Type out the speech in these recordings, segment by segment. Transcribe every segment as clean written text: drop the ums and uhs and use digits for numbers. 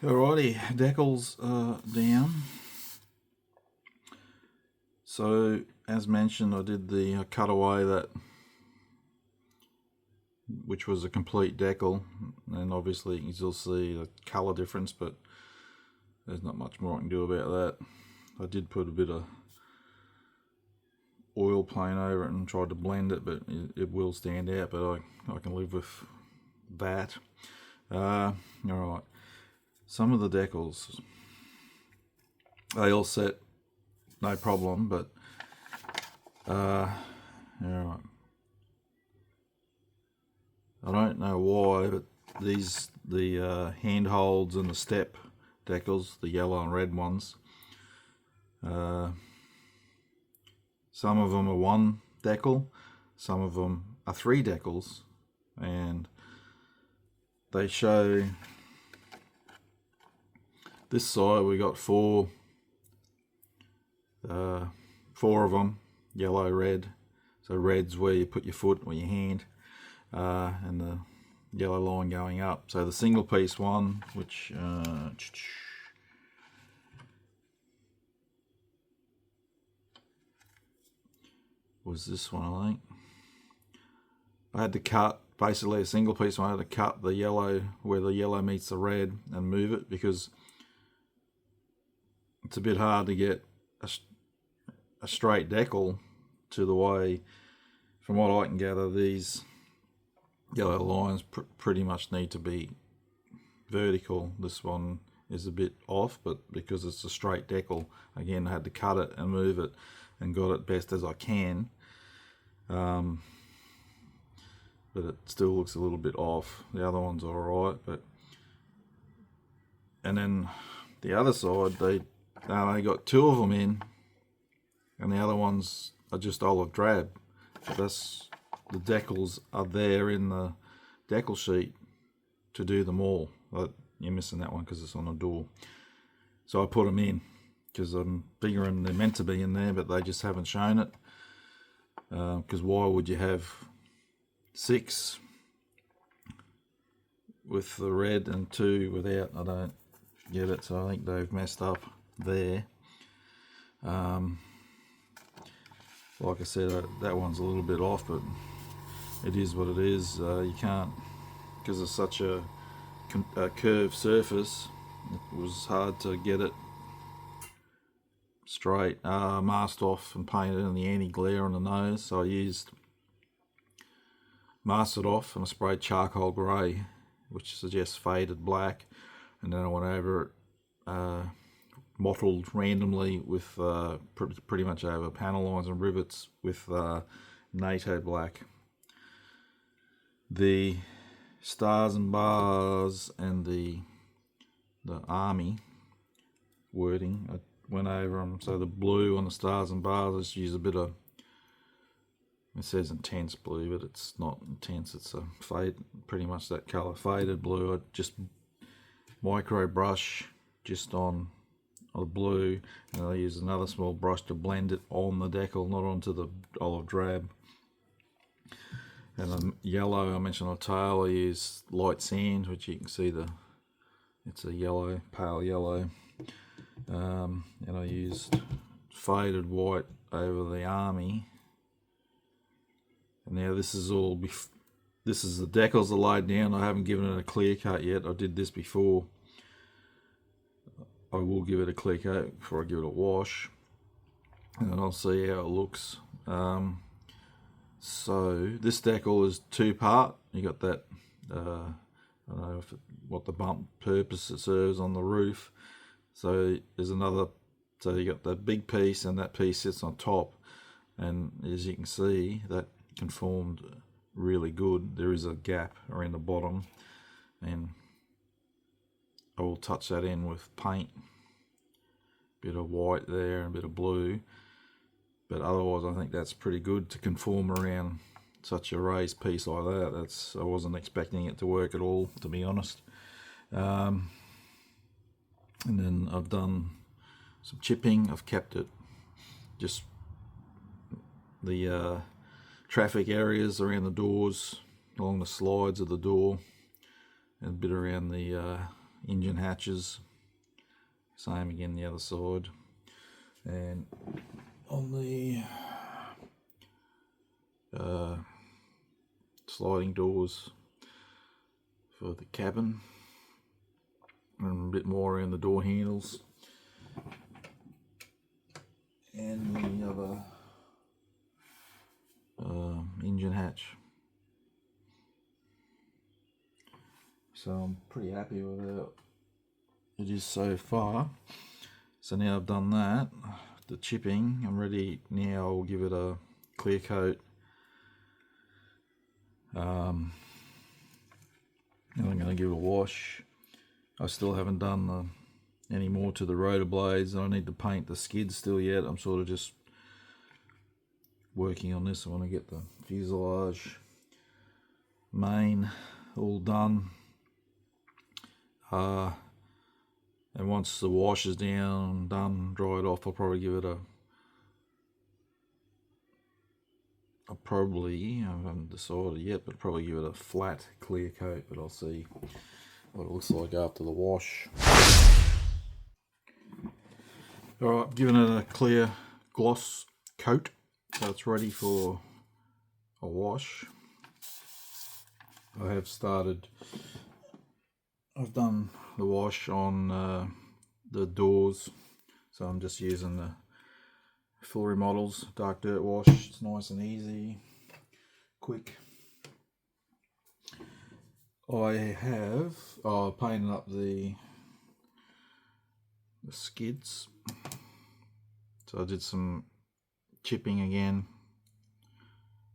Alrighty, decals down. So as mentioned, I did the cutaway that, which was a complete decal, and obviously you can still see the colour difference, but there's not much more I can do about that. I did put a bit of oil paint over it and tried to blend it, but it will stand out, but I can live with that. Alright, some of the decals, they all set no problem, but alright, I don't know why, but the handholds and the step decals, the yellow and red ones, some of them are one decal, some of them are three decals, and they show this side we got four of them, yellow, red. So red's where you put your foot or your hand, and the yellow line going up. So the single piece one, which was this one, I think. I had to cut, basically a single piece one, I had to cut the yellow where the yellow meets the red and move it, because it's a bit hard to get a straight decal to the way, from what I can gather, these yellow lines pretty much need to be vertical. This one is a bit off, but because it's a straight decal, again I had to cut it and move it and got it best as I can, but it still looks a little bit off. The other one's alright, but and then the other side, they got two of them in, and the other ones are just olive drab. But that's, the decals are there in the decal sheet to do them all. But you're missing that one because it's on the door. So I put them in because I'm figuring they're meant to be in there, but they just haven't shown it. Because why would you have 6 with the red and 2 without? I don't get it. So I think they've messed up there. Like I said, that one's a little bit off, but it is what it is. You can't, because it's such a curved surface, it was hard to get it straight. Masked off and painted in the anti-glare on the nose, so I masked it off and I sprayed charcoal grey, which suggests faded black, and then I went over it, mottled randomly with pretty much over panel lines and rivets with NATO black. The stars and bars and the army wording, I went over them. So the blue on the stars and bars, I just use a bit of, it says intense blue, but it's not intense, it's a fade, pretty much that colour, faded blue. I just micro brush just on the blue, and I use another small brush to blend it on the decal, not onto the olive drab. And the yellow, I mentioned on tail, I use light sand, which you can see it's a yellow, pale yellow. And I used faded white over the army. And now this is all, this is the decals are laid down. I haven't given it a clear coat yet. I did this before. I will give it a clear coat before I give it a wash, and then I'll see how it looks. So this decal is 2-part. You got that, I don't know what the bump purpose it serves on the roof. So there's another, so you got that big piece and that piece sits on top, and as you can see, that conformed really good. There is a gap around the bottom, and I will touch that in with paint, bit of white there and a bit of blue, but otherwise I think that's pretty good to conform around such a raised piece like that. I wasn't expecting it to work at all, to be honest. And then I've done some chipping. I've kept it just the traffic areas around the doors, along the slides of the door, and a bit around the engine hatches. Same again the other side. And on the sliding doors for the cabin, and a bit more around the door handles, and the other engine hatch. So I'm pretty happy with how it is so far. So now I've done that, the chipping, I'm ready. Now I'll give it a clear coat. And I'm going to give it a wash. I still haven't done any more to the rotor blades. I need to paint the skids still yet. I'm sort of just working on this. I want to get the fuselage main all done. And once the wash is down, done, dry it off, I'll probably give it I haven't decided yet, but probably give it a flat clear coat, but I'll see what it looks like after the wash. Alright, giving it a clear gloss coat, so it's ready for a wash. I've done the wash on the doors, so I'm just using the Full Remodels dark dirt wash. It's nice and easy, quick. I have painted up the skids, so I did some chipping again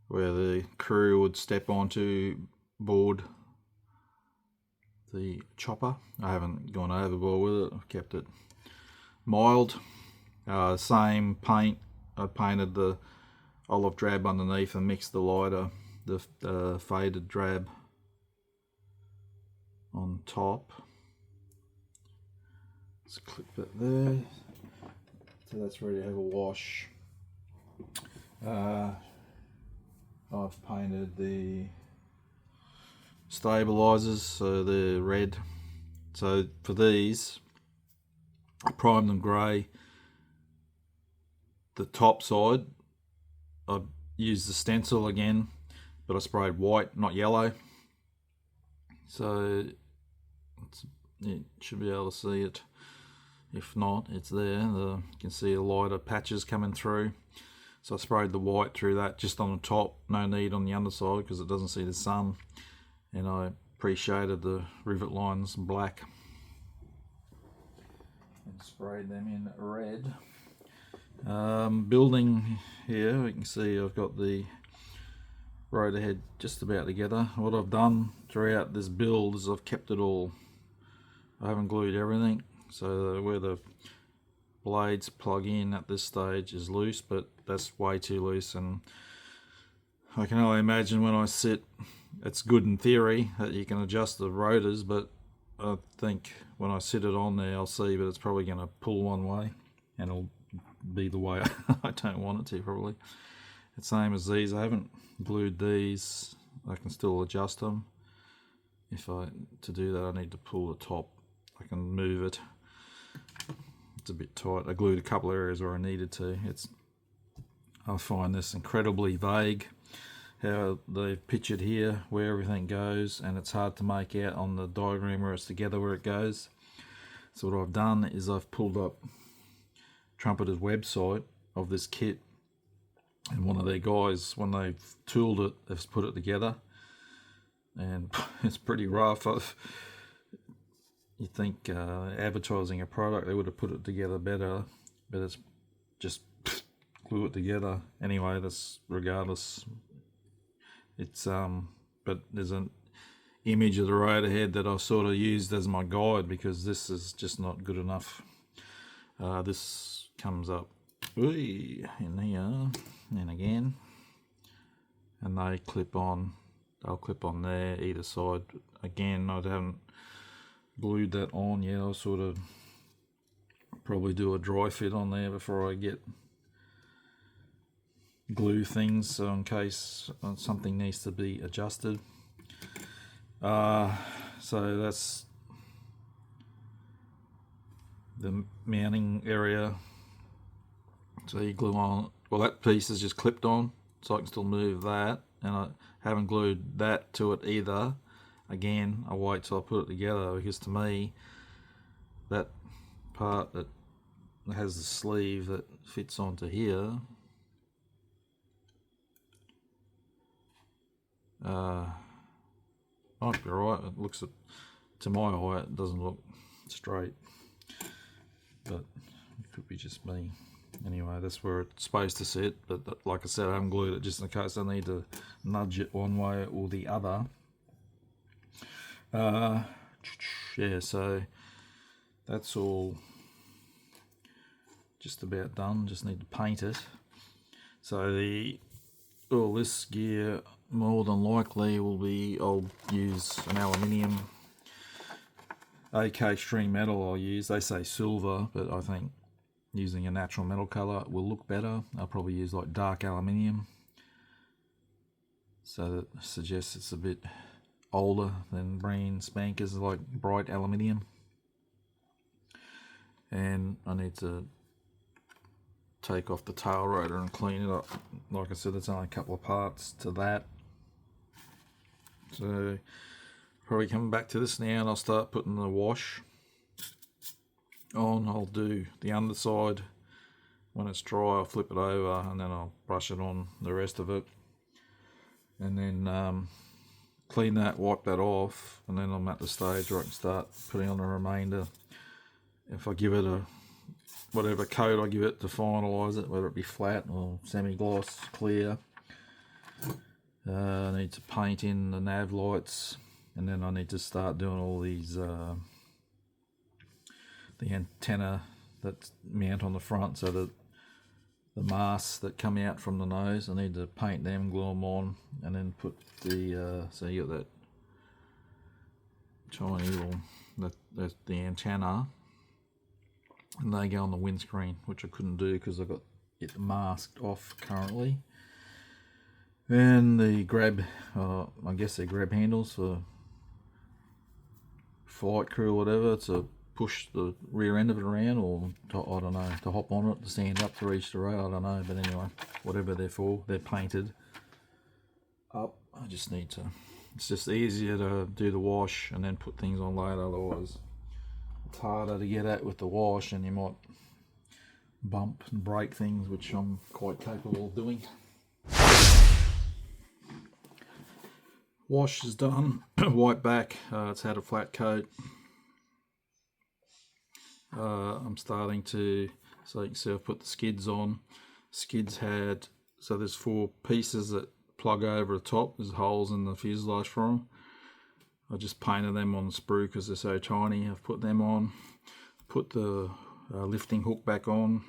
where the crew would step onto board the chopper. I haven't gone overboard with it, I've kept it mild. Same paint, I painted the olive drab underneath and mixed the lighter, the faded drab on top. Let's clip it there. So that's ready to have a wash. I've painted the stabilizers, so they're red. So for these, I primed them grey. The top side, I used the stencil again, but I sprayed white, not yellow. So you should be able to see it. If not, it's there. You can see the lighter patches coming through. So I sprayed the white through that just on the top, no need on the underside because it doesn't see the sun. And I pre-shaded the rivet lines black and sprayed them in red. Building here, you can see I've got the rotor head just about together. What I've done throughout this build is I've kept it all, I haven't glued everything, so where the blades plug in at this stage is loose, but that's way too loose, and I can only imagine when I sit, it's good in theory that you can adjust the rotors, but I think when I sit it on there I'll see, but it's probably going to pull one way and it'll be the way I don't want it to probably. It's same as these, I haven't glued these, I can still adjust them. To do that I need to pull the top, I can move it. It's a bit tight. I glued a couple of areas where I needed to. I find this incredibly vague, how they've pictured here where everything goes, and it's hard to make out on the diagram where it's together where it goes. So what I've done is I've pulled up Trumpeter's website of this kit, and one of their guys, when they've tooled it, they've put it together, and it's pretty rough. You think advertising a product, they would have put it together better, but it's just glue it together. Anyway, that's regardless. It's but there's an image of the rotor head that I sort of used as my guide because this is just not good enough. This comes up in here and again, and they clip on. They'll clip on there either side. Again, I haven't glued that on yet. I'll sort of probably do a dry fit on there before I get glue things, so in case something needs to be adjusted. So that's the mounting area. So you glue on, well, that piece is just clipped on, so I can still move that, and I haven't glued that to it either. Again, I wait till I put it together, because to me, that part that has the sleeve that fits onto here, might be right. It looks, to my eye, it doesn't look straight, but it could be just me. Anyway, that's where it's supposed to sit, but like I said, I haven't glued it just in case I need to nudge it one way or the other. Yeah, so that's all just about done. Just need to paint it. So this gear more than likely will be, I'll use an aluminium AK string metal. I'll use, they say silver, but I think using a natural metal colour will look better. I'll probably use like dark aluminium, so that suggests it's a bit older than brand spankers like bright aluminium. And I need to take off the tail rotor and clean it up. Like I said, there's only a couple of parts to that, so probably coming back to this now, and I'll start putting the wash on. I'll do the underside. When it's dry, I'll flip it over, and then I'll brush it on the rest of it, and then clean that, wipe that off, and then I'm at the stage where I can start putting on the remainder. If I give it a whatever coat I give it to finalise it, whether it be flat or semi-gloss, clear. I need to paint in the nav lights, and then I need to start doing all these the antenna that mount on the front, so that the masks that come out from the nose, I need to paint them, glue them on, and then put the so you got that tiny little, that's the antenna, and they go on the windscreen, which I couldn't do because I got it masked off currently. And the grab, I guess they're grab handles for flight crew or whatever, to push the rear end of it around, or to, I don't know, to hop on it, to stand up, to reach the rail, I don't know, but anyway, whatever they're for, they're painted up. I just need to, it's just easier to do the wash and then put things on later, otherwise it's harder to get at with the wash, and you might bump and break things, which I'm quite capable of doing. Wash is done, white back, it's had a flat coat. I'm starting to, so you can see I've put the skids on. Skids had, so there's 4 pieces that plug over the top, there's holes in the fuselage for them. I just painted them on the sprue because they're so tiny. I've put them on, put the lifting hook back on.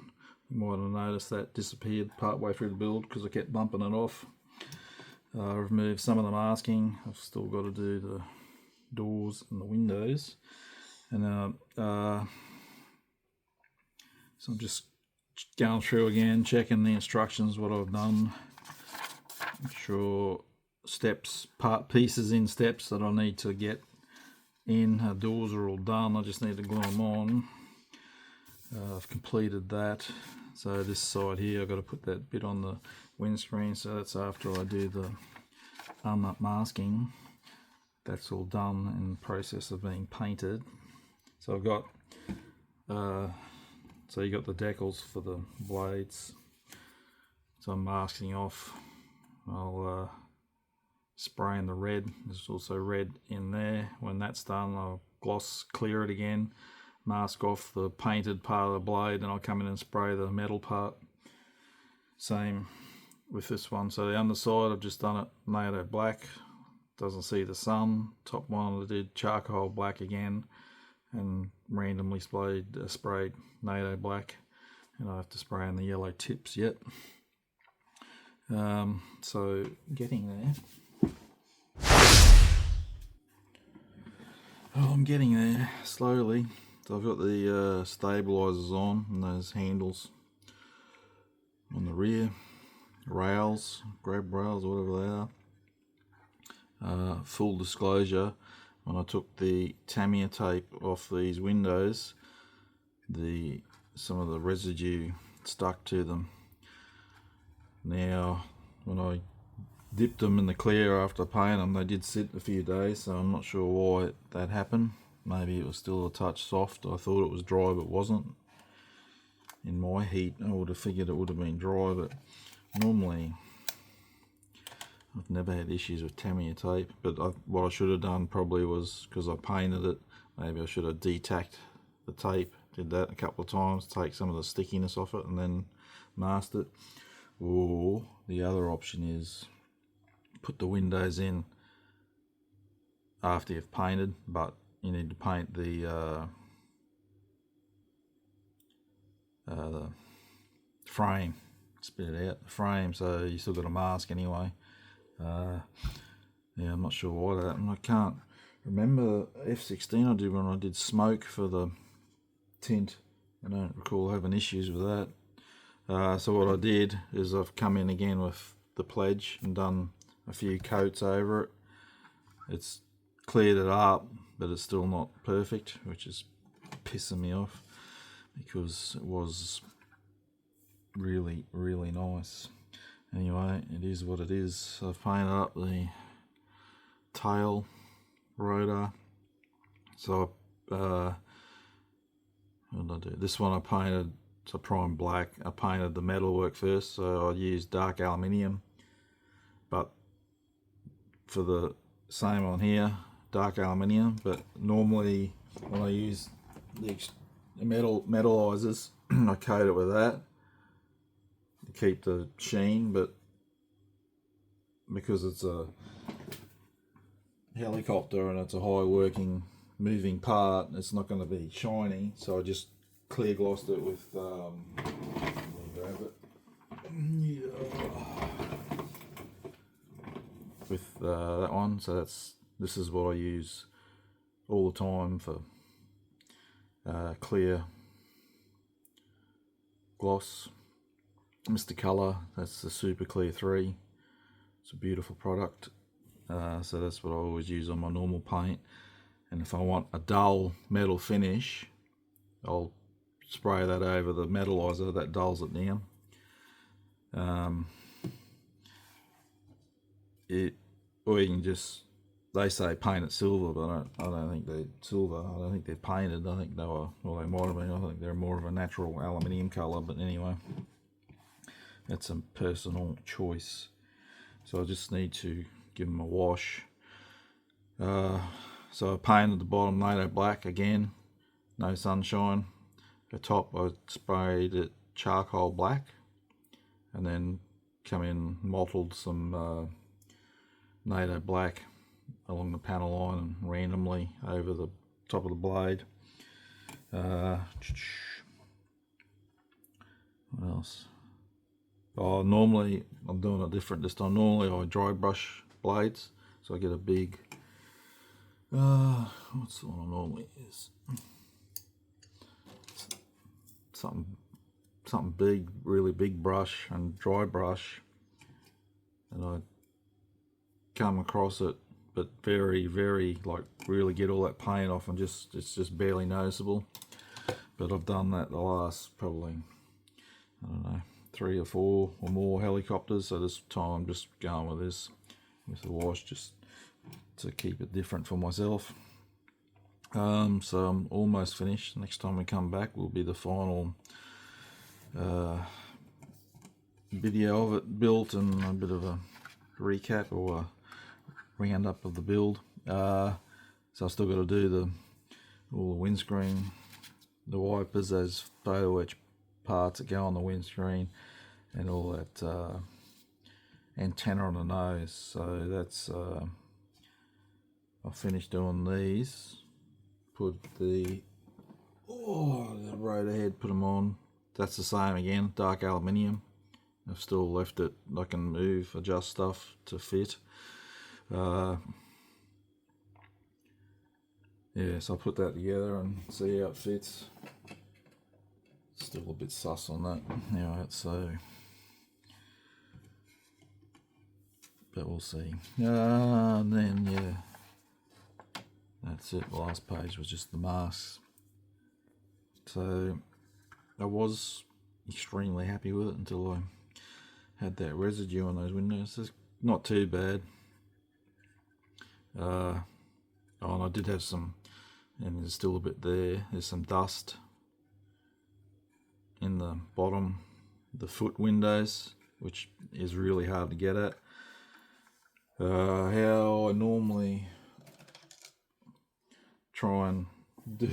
You might have noticed that disappeared part way through the build because I kept bumping it off. I've removed some of the masking. I've still got to do the doors and the windows. And so I'm just going through again, checking the instructions, what I've done. Make sure steps, pieces in steps that I need to get in. Doors are all done, I just need to glue them on. I've completed that. So this side here, I've got to put that bit on the windscreen, so that's after I do the masking. That's all done in the process of being painted. So I've got, so you got the decals for the blades. So I'm masking off. I'll spray in the red. There's also red in there. When that's done, I'll gloss clear it again, mask off the painted part of the blade, and I'll come in and spray the metal part. Same with this one. So the underside, I've just done it NATO black. Doesn't see the sun. Top one I did charcoal black again, and randomly sprayed NATO black, and I have to spray in the yellow tips yet. So getting there. Oh, I'm getting there slowly. So I've got the stabilizers on, and those handles on the rear, rails, grab rails, whatever they are. Full disclosure, when I took the Tamiya tape off these windows, some of the residue stuck to them. Now, when I dipped them in the clear after painting them, they did sit a few days, so I'm not sure why that happened. Maybe it was still a touch soft. I thought it was dry, but it wasn't. In my heat, I would have figured it would have been dry, but normally I've never had issues with Tamiya tape. But what I should have done probably was, because I painted it, maybe I should have detacked the tape. Did that a couple of times, take some of the stickiness off it and then masked it. Or the other option is put the windows in after you've painted, but you need to paint the frame, spit it out, the frame, so you still got a mask anyway. Yeah, I'm not sure why that happened. I can't remember F16 I did when I did smoke for the tint. I don't recall having issues with that. So what I did is I've come in again with the pledge and done a few coats over it. It's cleared it up, but it's still not perfect, which is pissing me off because it was really, really nice. Anyway, it is what it is. I've painted up the tail rotor. So what did I do? This one I painted to prime black. I painted the metalwork first, so I used dark aluminium, but for the same on here, dark aluminium. But normally when I use the metallizers, I coat it with that to keep the sheen, but because it's a helicopter and it's a high working moving part, it's not going to be shiny, so I just clear glossed it with let me grab it. With that one. So this is what I use all the time for clear gloss. Mr. Colour, that's the Super Clear 3. It's a beautiful product. So that's what I always use on my normal paint. And if I want a dull metal finish, I'll spray that over the metallizer, that dulls it down. Or you can just, they say paint it silver, but I don't think they're silver. I don't think they're painted. I think they were, well, they might have been. I think they're more of a natural aluminium colour, but anyway, that's a personal choice. So I just need to give them a wash. So I painted the bottom NATO black again, no sunshine. The top I sprayed it charcoal black, and then come in mottled some NATO black along the panel line and randomly over the top of the blade. What else? Oh, normally I'm doing it different this time. Normally I dry brush blades, so I get a big what's the one I normally use? Something big, really big brush and dry brush, and I come across it, but very, very, like, really get all that paint off, and it's just barely noticeable. But I've done that the last probably, I don't know, 3 or 4 or more helicopters, so this time I'm just going with this with the wash just to keep it different for myself. So I'm almost finished. Next time we come back will be the final video of it built and a bit of a recap or a roundup of the build. So I've still got to do all the windscreen, the wipers, those photo etch parts that go on the windscreen, and all that antenna on the nose. So that's I've finished doing these. Put the rotor head, put them on. That's the same again, dark aluminium. I've still left it, I can move, adjust stuff to fit. Yeah, so I'll put that together and see how it fits. Still a bit sus on that. Anyway, so, but we'll see. And then, yeah, that's it. The last page was just the masks. So I was extremely happy with it until I had that residue on those windows. It's not too bad. Oh, and I did have some, and there's still a bit there. There's some dust in the bottom, the foot windows, which is really hard to get at. How I normally try and do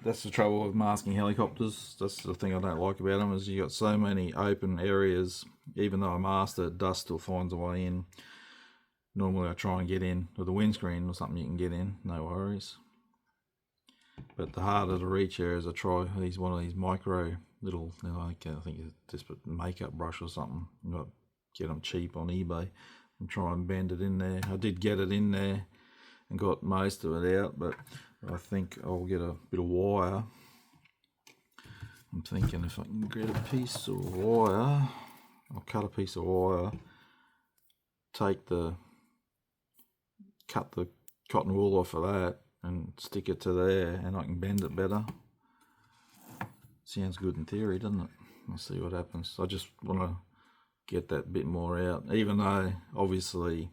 that's the trouble with masking helicopters. That's the thing I don't like about them, is you got so many open areas. Even though I masked it, dust still finds a way in. Normally I try and get in with a windscreen or something you can get in, no worries. But the harder to reach areas, I try one of these micro little, I think it's just a makeup brush or something. Get them cheap on eBay and try and bend it in there. I did get it in there and got most of it out, but I think I'll get a bit of wire. I'm thinking if I can get a piece of wire, I'll cut a piece of wire, cut the cotton wool off of that and stick it to there, and I can bend it better. Sounds good in theory, doesn't it? We'll see what happens. I just want to get that bit more out, even though obviously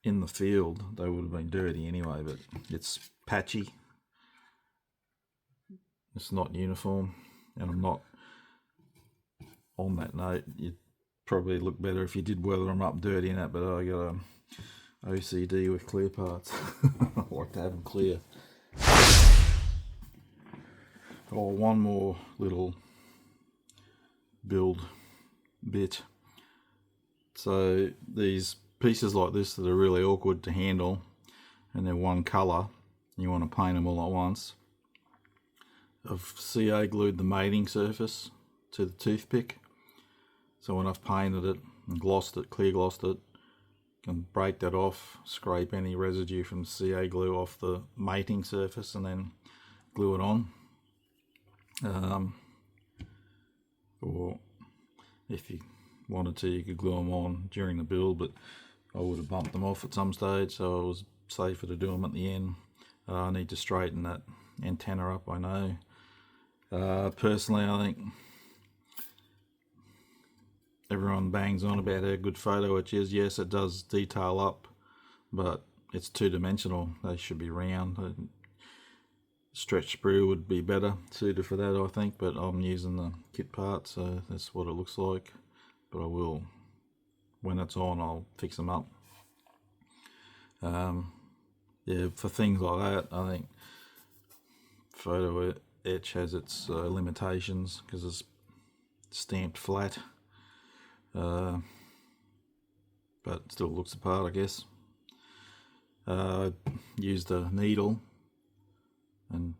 in the field they would have been dirty anyway, but it's patchy, it's not uniform, and I'm not, on that note, you'd probably look better if you did weather them up dirty in it, but I got a OCD with clear parts. I like to have them clear. Oh, one more little build bit. So these pieces like this that are really awkward to handle, and they're one colour, you want to paint them all at once. I've CA glued the mating surface to the toothpick, so when I've painted it and glossed it, clear glossed it, can break that off, scrape any residue from CA glue off the mating surface, and then glue it on. Or if you wanted to, you could glue them on during the build, but I would have bumped them off at some stage, so it was safer to do them at the end. I need to straighten that antenna up, I know. Personally, I think everyone bangs on about how good photo etch is. Yes, it does detail up, but it's two-dimensional. They should be round. Stretch sprue would be better suited for that, I think, but I'm using the kit part, so that's what it looks like. But I will, when it's on, I'll fix them up. Yeah, for things like that, I think photo etch has its limitations because it's stamped flat, but still looks the part, I guess. I used a needle and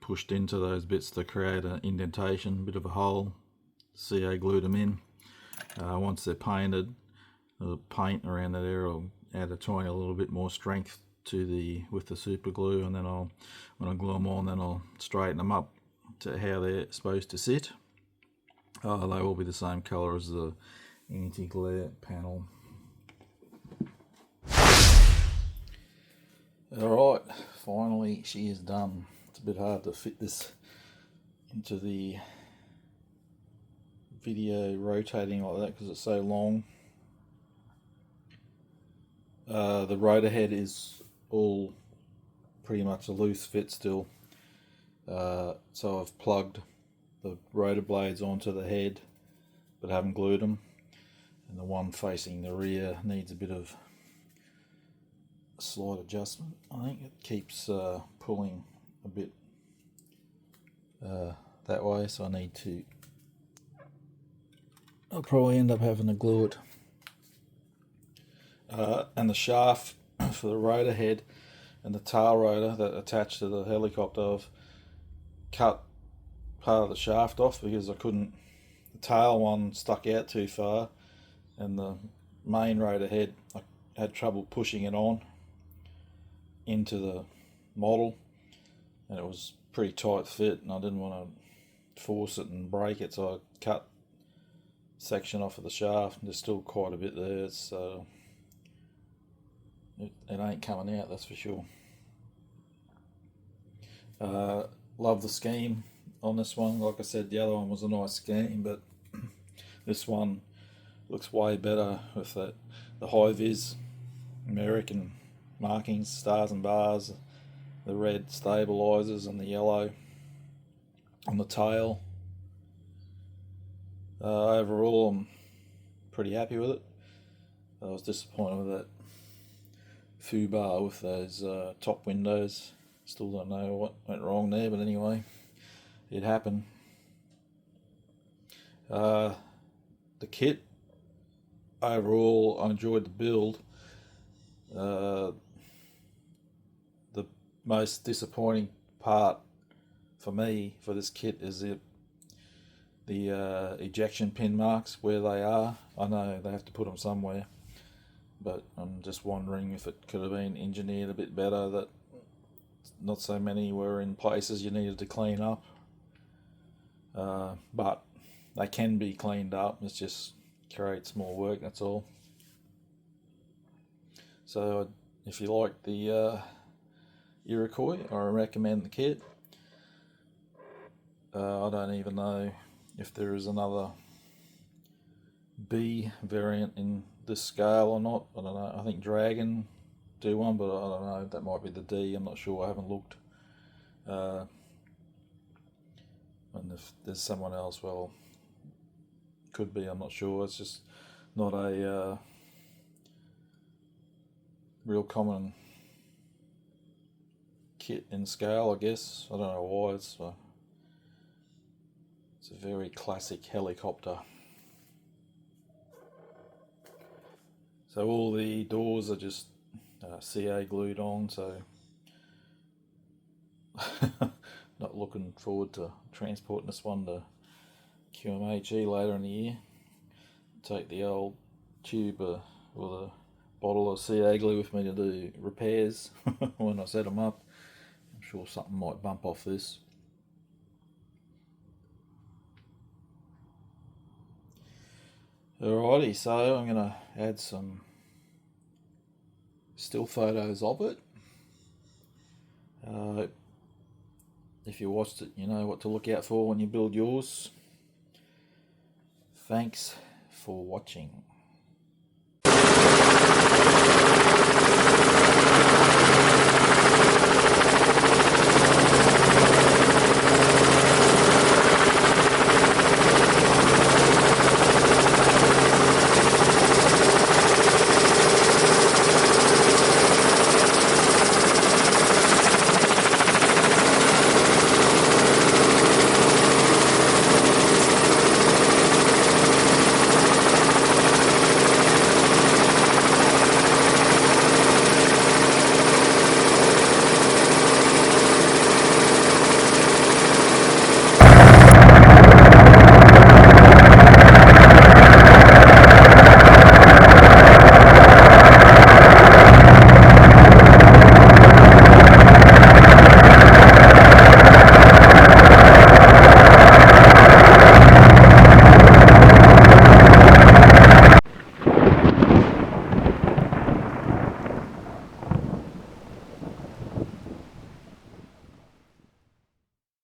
pushed into those bits to create an indentation, a bit of a hole. CA glued them in. Once they're painted, the paint around that area will add a little bit more strength to with the super glue, and then when I glue them on, then I'll straighten them up to how they're supposed to sit. They will be the same colour as the anti-glare panel. Alright, finally she is done. It's a bit hard to fit this into the video rotating like that because it's so long. The rotor head is all pretty much a loose fit still, so I've plugged the rotor blades onto the head but haven't glued them, and the one facing the rear needs a bit of a slight adjustment. I think it keeps pulling a bit that way, so I need to, I'll probably end up having to glue it. And the shaft for the rotor head and the tail rotor that attached to the helicopter, I've cut part of the shaft off because I couldn't, the tail one stuck out too far, and the main rotor head, I had trouble pushing it on into the model, and it was pretty tight fit, and I didn't want to force it and break it, so I cut a section off of the shaft, and there's still quite a bit there, so it ain't coming out, that's for sure. Love the scheme on this one. Like I said, the other one was a nice scheme, but this one looks way better with the high vis American markings, stars and bars, the red stabilizers and the yellow on the tail. Overall, I'm pretty happy with it. I was disappointed with that foobar with those top windows. Still don't know what went wrong there, but anyway, it happened. The kit, overall, I enjoyed the build. The most disappointing part for me for this kit is the ejection pin marks, where they are. I know they have to put them somewhere, but I'm just wondering if it could have been engineered a bit better, that not so many were in places you needed to clean up. But they can be cleaned up, it just creates more work, that's all. So if you like the Iroquois, I recommend the kit. I don't even know if there is another B variant in this scale or not. I don't know. I think Dragon do one, but I don't know. That might be the D. I'm not sure. I haven't looked. And if there's someone else, well, could be. I'm not sure. It's just not a real common kit in scale, I guess. I don't know why. It's a very classic helicopter. So all the doors are just CA glued on, so not looking forward to transporting this one to QMHE later in the year. Take the old tube or the bottle of CA glue with me to do repairs when I set them up. I'm sure something might bump off this. Alrighty, so I'm going to add some still photos of it. If you watched it, you know what to look out for when you build yours. Thanks for watching.